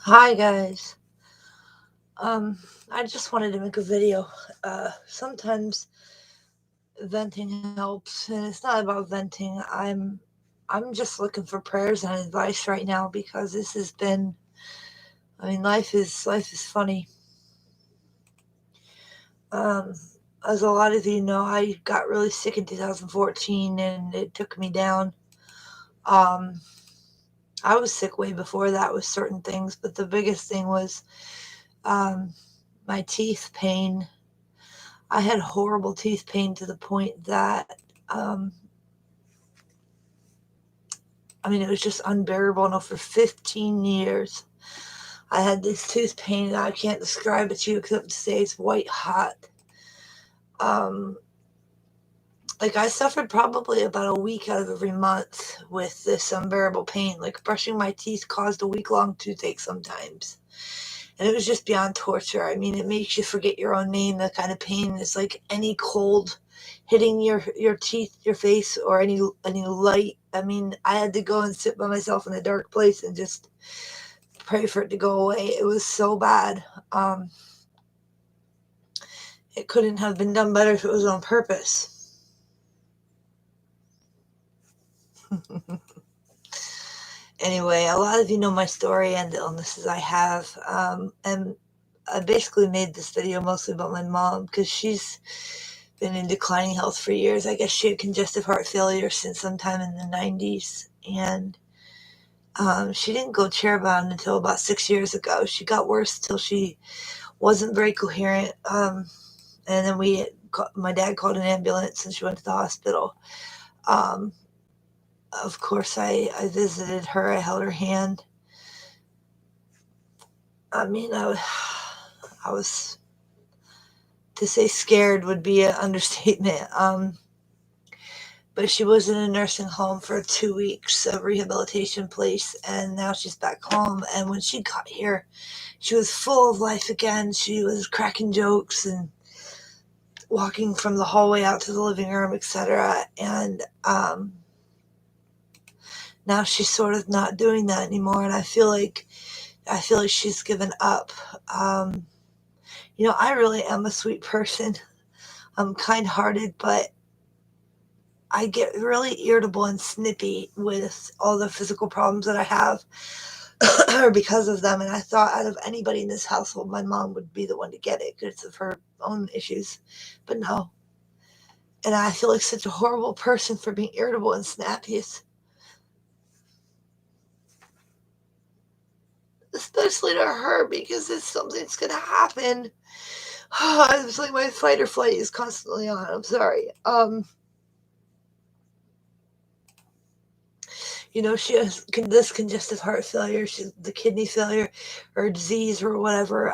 Hi guys. Um, I just wanted to make a video. Sometimes venting helps, and it's not about venting. I'm just looking for prayers and advice right now because this has been. I mean, life is funny. Um, as a lot of you know, I got really sick in 2014, and it took me down. Um, I was sick way before that with certain things, but the biggest thing was um, my teeth pain. I had horrible teeth pain to the point that, I mean, it was just unbearable. And for 15 years, I had this tooth pain, and I can't describe it to you except to say it's white hot. Um, like, I suffered probably about a week out of every month with this unbearable pain. Like, brushing my teeth caused a week-long toothache sometimes. And it was just beyond torture. I mean, it makes you forget your own name, the kind of pain. It's like any cold hitting your teeth, your face, or any light. I mean, I had to go and sit by myself in a dark place and just pray for it to go away. It was so bad. Um, it couldn't have been done better if it was on purpose. Anyway, a lot of you know my story and the illnesses I have. And I basically made this video mostly about my mom because she's been in declining health for years. I guess she had congestive heart failure since sometime in the 90s. And she didn't go chairbound until about 6 years ago. She got worse till she wasn't very coherent. And then my dad called an ambulance and she went to the hospital. Um, of course, I visited her. I held her hand. I mean, I was, to say scared would be an understatement. But she was in a nursing home for 2 weeks, a rehabilitation place, and now she's back home. And when she got here, she was full of life again. She was cracking jokes and walking from the hallway out to the living room, etc. And now she's sort of not doing that anymore. And I feel like she's given up. Um, I really am a sweet person. I'm kind-hearted, but I get really irritable and snippy with all the physical problems that I have or because of them. And I thought out of anybody in this household, my mom would be the one to get it because of her own issues. But no. And I feel like such a horrible person for being irritable and snappy, especially to her because it's something that's going to happen. It's like my fight or flight is constantly on. I'm sorry. She has this congestive heart failure, the kidney failure or disease or whatever.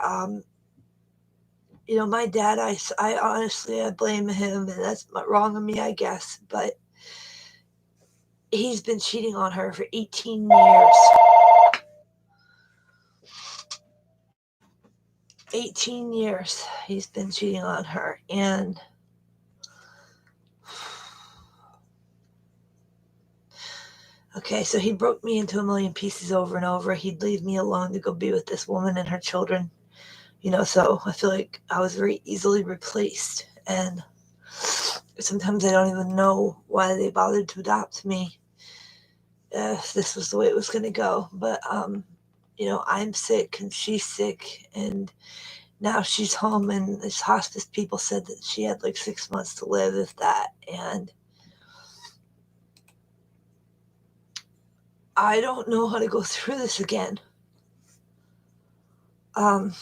My dad, I honestly, I blame him, and that's wrong of me, I guess, but he's been cheating on her for 18 years. 18 years he's been cheating on her, and okay, so he broke me into a million pieces over and over. He'd leave me alone to go be with this woman and her children, so I feel like I was very easily replaced, and sometimes I don't even know why they bothered to adopt me if this was the way it was going to go. But I'm sick and she's sick, and now she's home, and this hospice people said that she had like 6 months to live, if that. And I don't know how to go through this again. um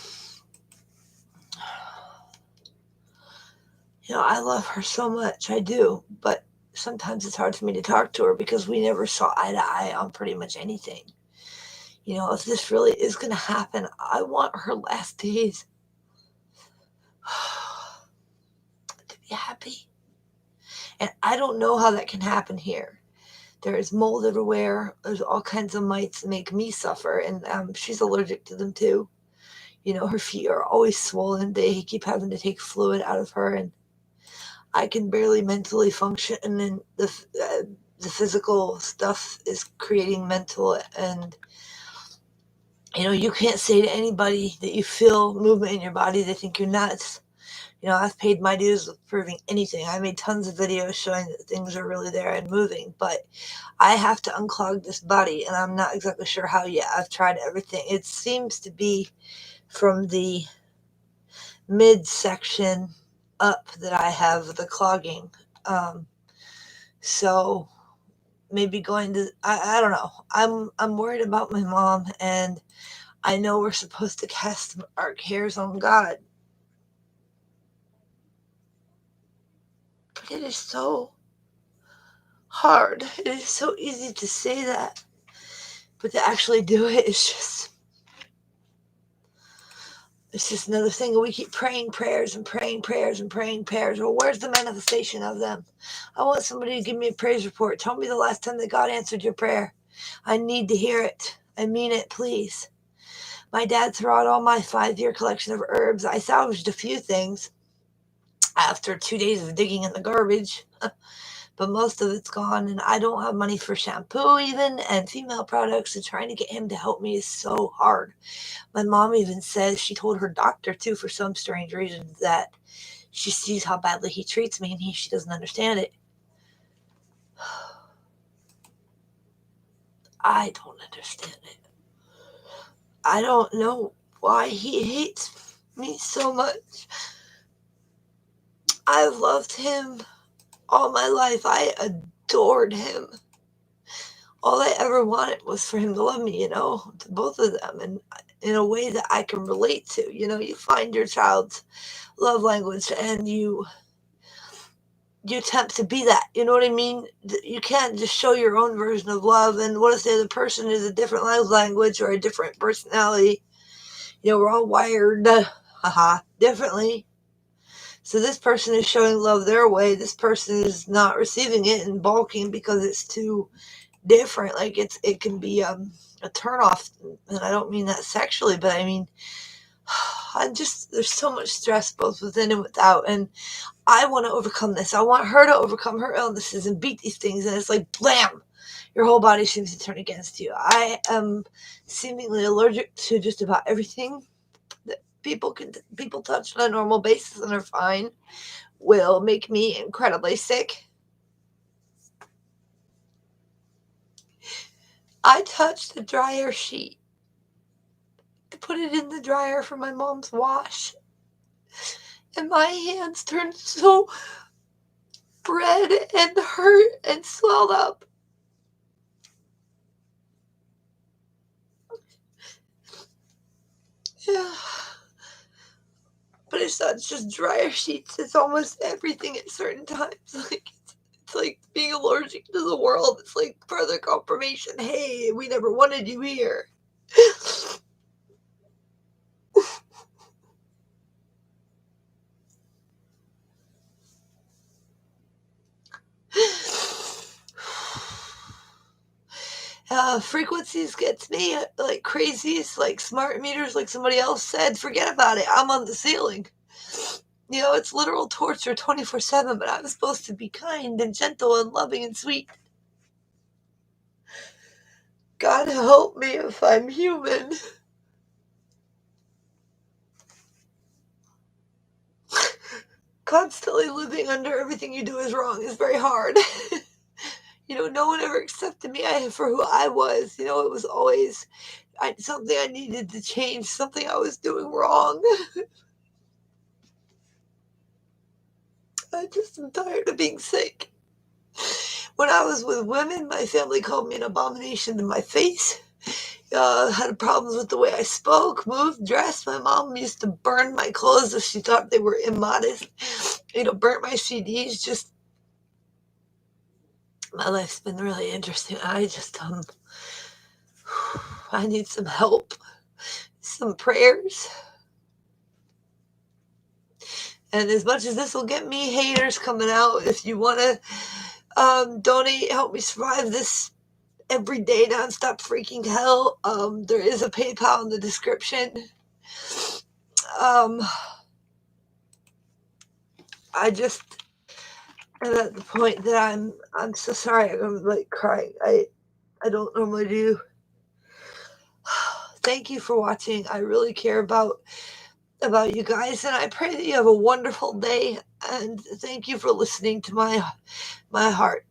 I love her so much, I do, but sometimes it's hard for me to talk to her because we never saw eye to eye on pretty much anything. If this really is going to happen, I want her last days to be happy. And I don't know how that can happen here. There is mold everywhere. There's all kinds of mites that make me suffer, and she's allergic to them too. Her feet are always swollen. They keep having to take fluid out of her, and I can barely mentally function. And then the physical stuff is creating mental and You can't say to anybody that you feel movement in your body, they think you're nuts. I've paid my dues with proving anything. I made tons of videos showing that things are really there and moving, but I have to unclog this body, and I'm not exactly sure how yet. I've tried everything. It seems to be from the midsection up that I have the clogging. Um, so maybe going to I don't know. I'm worried about my mom, and I know we're supposed to cast our cares on God, but it is so hard. It is so easy to say that, but to actually do it is just it's just another thing. We keep praying prayers and praying prayers and praying prayers. Well, where's the manifestation of them? I want somebody to give me a praise report. Tell me the last time that God answered your prayer. I need to hear it. I mean it, please. My dad threw out all my 5-year collection of herbs. I salvaged a few things after 2 days of digging in the garbage, but most of it's gone, and I don't have money for shampoo even, and female products, and trying to get him to help me is so hard. My mom even says she told her doctor, too, for some strange reason, that she sees how badly he treats me, and she doesn't understand it. I don't understand it. I don't know why he hates me so much. I've loved him all my life. I adored him. All I ever wanted was for him to love me, to both of them, and in a way that I can relate to. You find your child's love language, and you attempt to be that. You know what I mean? You can't just show your own version of love. And what if the other person is a different love language or a different personality? We're all wired, differently. So this person is showing love their way. This person is not receiving it and balking because it's too different. Like it can be a turnoff, and I don't mean that sexually, but I mean there's so much stress both within and without, and I want to overcome this. I want her to overcome her illnesses and beat these things, and it's like blam, your whole body seems to turn against you. I am seemingly allergic to just about everything that people touch on a normal basis and are fine. Will make me incredibly sick. I touched the dryer sheet to put it in the dryer for my mom's wash, and my hands turned so red and hurt and swelled up. Yeah. But it's not just dryer sheets, it's almost everything at certain times. It's like being allergic to the world. It's like further confirmation. Hey, we never wanted you here. Frequencies gets me like crazies, like smart meters, like somebody else said. Forget about it. I'm on the ceiling. It's literal torture 24/7, but I'm supposed to be kind and gentle and loving and sweet. God help me if I'm human. Constantly living under everything you do is wrong is very hard. No one ever accepted me for who I was. It was always something I needed to change, something I was doing wrong. I just am tired of being sick. When I was with women, my family called me an abomination to my face. Had problems with the way I spoke, moved, dressed. My mom used to burn my clothes if she thought they were immodest. Burnt my CDs. Just my life's been really interesting. I need some help, some prayers. And as much as this will get me haters coming out, if you want to donate, help me survive this everyday nonstop freaking hell, there is a PayPal in the description. Um, I just am at the point that I'm so sorry. I'm like crying. I don't normally do thank you for watching. I really care about you guys, and I pray that you have a wonderful day. And thank you for listening to my heart.